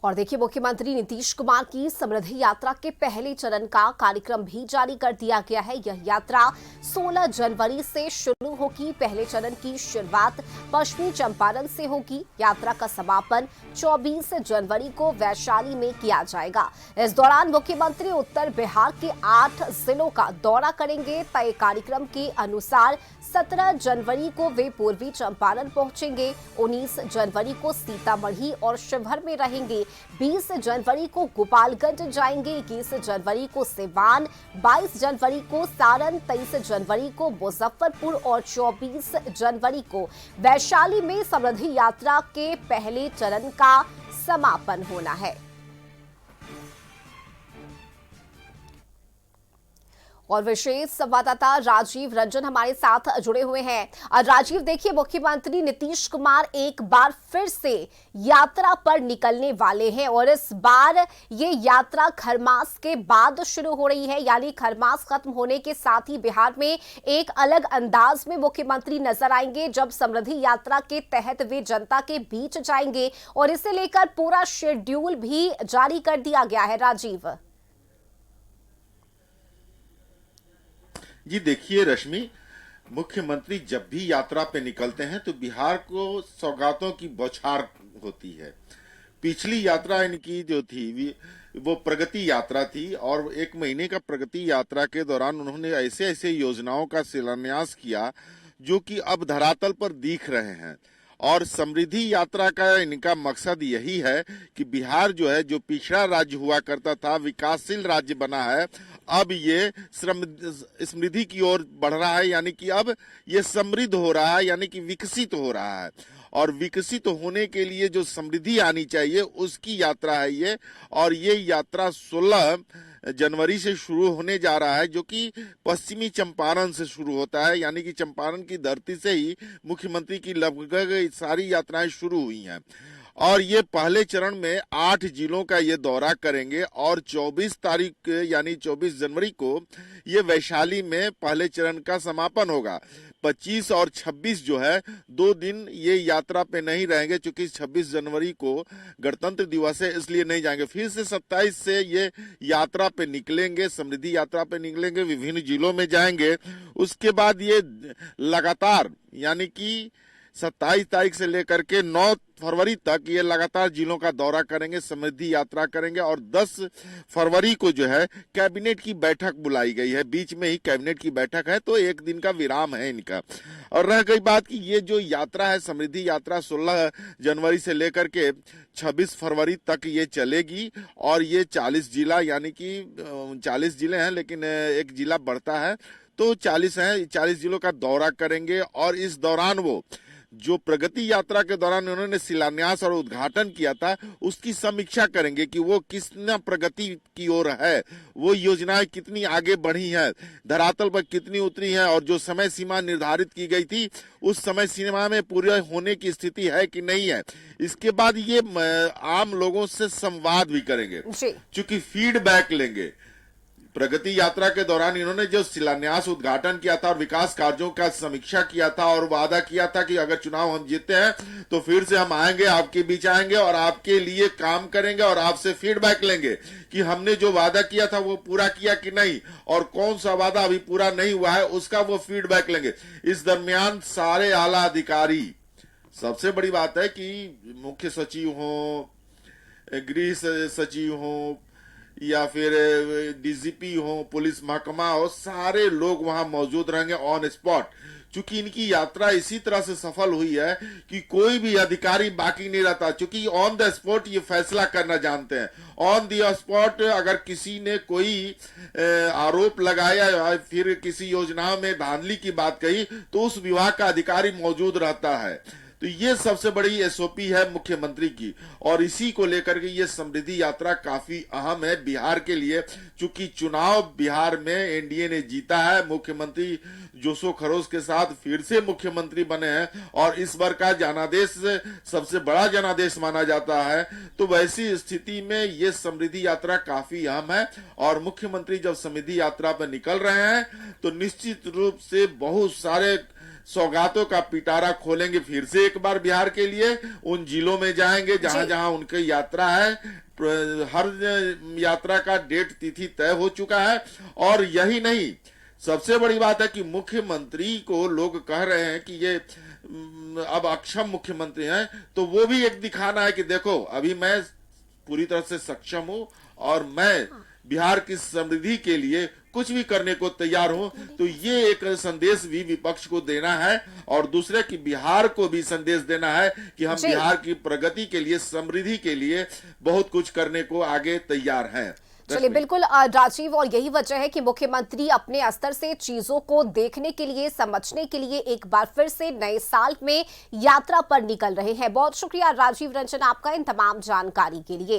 और देखिए, मुख्यमंत्री नीतीश कुमार की समृद्धि यात्रा के पहले चरण का कार्यक्रम भी जारी कर दिया गया है। यह यात्रा 16 जनवरी से शुरू होगी। पहले चरण की शुरुआत पश्चिमी चंपारण से होगी। यात्रा का समापन 24 जनवरी को वैशाली में किया जाएगा। इस दौरान मुख्यमंत्री उत्तर बिहार के 8 जिलों का दौरा करेंगे। तय कार्यक्रम के अनुसार 17 जनवरी को वे पूर्वी चंपारण पहुंचेंगे, 19 जनवरी को सीतामढ़ी और शिवहर में रहेंगे, 20 जनवरी को गोपालगंज जाएंगे, 21 जनवरी को सिवान, 22 जनवरी को सारण, 23 जनवरी को मुजफ्फरपुर और 24 जनवरी को वैशाली में समृद्धि यात्रा के पहले चरण का समापन होना है। और विशेष संवाददाता राजीव रंजन हमारे साथ जुड़े हुए हैं। राजीव, देखिए, मुख्यमंत्री नीतीश कुमार एक बार फिर से यात्रा पर निकलने वाले हैं और इस बार ये यात्रा खरमास के बाद शुरू हो रही है, यानी खरमास खत्म होने के साथ ही बिहार में एक अलग अंदाज में मुख्यमंत्री नजर आएंगे जब समृद्धि यात्रा के तहत वे जनता के बीच जाएंगे और इसे लेकर पूरा शेड्यूल भी जारी कर दिया गया है। राजीव जी, देखिए रश्मि, मुख्यमंत्री जब भी यात्रा पे निकलते हैं तो बिहार को सौगातों की बौछार होती है। पिछली यात्रा इनकी जो थी वो प्रगति यात्रा थी और 1 महीने का प्रगति यात्रा के दौरान उन्होंने ऐसे ऐसे योजनाओं का शिलान्यास किया जो कि अब धरातल पर दिख रहे हैं। और समृद्धि यात्रा का इनका मकसद यही है कि बिहार जो है, जो पिछड़ा राज्य हुआ करता था, विकासशील राज्य बना है, अब ये समृद्धि की ओर बढ़ रहा है, यानी कि अब ये समृद्ध हो रहा है, यानी कि विकसित हो रहा है। और विकसित होने के लिए जो समृद्धि आनी चाहिए उसकी यात्रा है ये। और ये यात्रा 16 जनवरी से शुरू होने जा रहा है, जो कि पश्चिमी चंपारण से शुरू होता है, यानी कि चंपारण की धरती से ही मुख्यमंत्री की लगभग सारी यात्राएं शुरू हुई हैं। और ये पहले चरण में 8 जिलों का ये दौरा करेंगे और 24 तारीख यानी 24 जनवरी को ये वैशाली में पहले चरण का समापन होगा। 25 और 26 जो है 2 दिन ये यात्रा पे नहीं रहेंगे, क्योंकि 26 जनवरी को गणतंत्र दिवस है, इसलिए नहीं जाएंगे। फिर से 27 से ये यात्रा पे निकलेंगे, समृद्धि यात्रा पे निकलेंगे, विभिन्न जिलों में जाएंगे। उसके बाद ये लगातार, यानी कि 27 तारीख से लेकर के 9 फरवरी तक ये लगातार जिलों का दौरा करेंगे, समृद्धि यात्रा करेंगे। और 10 फरवरी को जो है कैबिनेट की बैठक बुलाई गई है, बीच में ही कैबिनेट की बैठक है, तो 1 दिन का विराम है इनका। और रह गई बात कि ये जो यात्रा है, समृद्धि यात्रा 16 जनवरी से लेकर के 26 फरवरी तक ये चलेगी। और ये 40 जिला, यानी कि 40 जिले हैं, लेकिन एक जिला बढ़ता है तो 40 हैं, 40 जिलों का दौरा करेंगे। और इस दौरान वो जो प्रगति यात्रा के दौरान उन्होंने शिलान्यास और उद्घाटन किया था उसकी समीक्षा करेंगे कि वो कितना प्रगति की ओर है, वो योजनाएं कितनी आगे बढ़ी हैं, धरातल पर कितनी उतरी हैं, और जो समय सीमा निर्धारित की गई थी उस समय सीमा में पूरे होने की स्थिति है कि नहीं है। इसके बाद ये आम लोगों से संवाद भी करेंगे, क्योंकि फीडबैक लेंगे। प्रगति यात्रा के दौरान इन्होंने जो शिलान्यास उद्घाटन किया था और विकास कार्यों का समीक्षा किया था और वादा किया था कि अगर चुनाव हम जीते हैं तो फिर से हम आएंगे, आपके बीच आएंगे और आपके लिए काम करेंगे और आपसे फीडबैक लेंगे कि हमने जो वादा किया था वो पूरा किया कि नहीं, और कौन सा वादा अभी पूरा नहीं हुआ है उसका वो फीडबैक लेंगे। इस दरमियान सारे आला अधिकारी, सबसे बड़ी बात है कि मुख्य सचिव हो, गृह सचिव हो या फिर डीजीपी हो, पुलिस महकमा हो, सारे लोग वहां मौजूद रहेंगे ऑन स्पॉट। चूंकि इनकी यात्रा इसी तरह से सफल हुई है कि कोई भी अधिकारी बाकी नहीं रहता, चूंकि ऑन द स्पॉट ये फैसला करना जानते हैं। ऑन द स्पॉट अगर किसी ने कोई आरोप लगाया या फिर किसी योजना में धांधली की बात कही तो उस विभाग का अधिकारी मौजूद रहता है। तो ये सबसे बड़ी एसओपी है मुख्यमंत्री की, और इसी को लेकर के ये समृद्धि यात्रा काफी अहम है बिहार के लिए। चूंकि चुनाव बिहार में एनडीए ने जीता है, मुख्यमंत्री जोशो खरोश के साथ फिर से मुख्यमंत्री बने हैं और इस बार का जनादेश सबसे बड़ा जनादेश माना जाता है। तो वैसी स्थिति में ये समृद्धि यात्रा काफी अहम है। और मुख्यमंत्री जब समृद्धि यात्रा पर निकल रहे हैं तो निश्चित रूप से बहुत सारे सौगातों का पिटारा खोलेंगे फिर से एक बार बिहार के लिए, उन जिलों में जाएंगे जहां जी। जहां उनकी यात्रा है। हर यात्रा का डेट तिथि तय हो चुका है। और यही नहीं, सबसे बड़ी बात है कि मुख्यमंत्री को लोग कह रहे हैं कि ये अब अक्षम मुख्यमंत्री हैं, तो वो भी एक दिखाना है कि देखो अभी मैं पूरी तरह से सक्षम हूं और मैं बिहार की समृद्धि के लिए कुछ भी करने को तैयार हूं। तो ये एक संदेश भी विपक्ष को देना है और दूसरे कि बिहार को भी संदेश देना है कि हम जी। बिहार की प्रगति के लिए, समृद्धि के लिए बहुत कुछ करने को आगे तैयार हैं। चलिए बिल्कुल राजीव, और यही वजह है कि मुख्यमंत्री अपने स्तर से चीजों को देखने के लिए, समझने के लिए एक बार फिर से नए साल में यात्रा पर निकल रहे हैं। बहुत शुक्रिया राजीव रंजन आपका इन तमाम जानकारी के लिए।